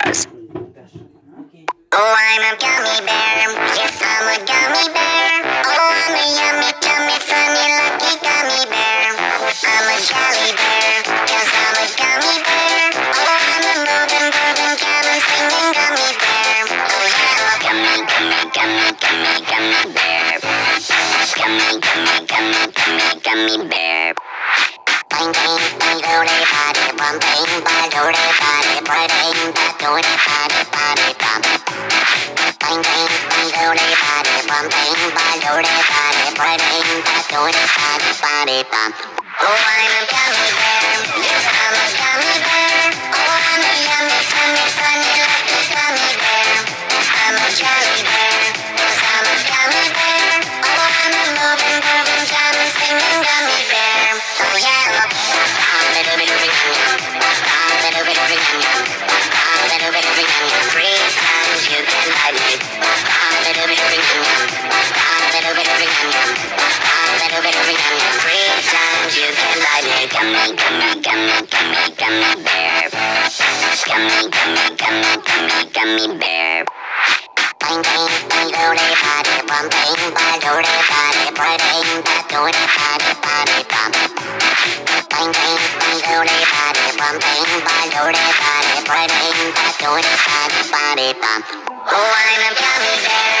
bears. Oh, I'm a gummy bear. Yes, I'm a gummy bear. Oh, I'm a yummy, tummy, funny, lucky gummy bear. I'm a jolly bear. Yes, I'm a gummy bear. Oh, I'm a moving, grooving, cabin, singing gummy bear. Oh, yeah, gummy, gummy, gummy, gummy, gummy bear. Gummy, gummy, gummy, gummy, gummy bear. Bang bang bang body body bum bang body body bang body body bum. Bang bang bang body body bum bang body body bang body bum. Oh, I'm a gummy bear. Yes, I'm a gummy bear. Oh, I'm a yummy, tummy, funny, lucky gummy bear. I'm a jolly bear. Yes, I'm a gummy bear. Oh, I'm a moving, grooving, jamming, singing gummy bear. Oh, yeah. Three times you can bite me. Three times you can bite me. Gummy, gummy, gummy, gummy, gummy bear. Gummy, gummy, gummy, gummy, gummy bear. Bang bang bang body body bum bang body body bang body bum. Bang bang bang body body bum bang body body bang body bum. Oh, I'm a gummy bear.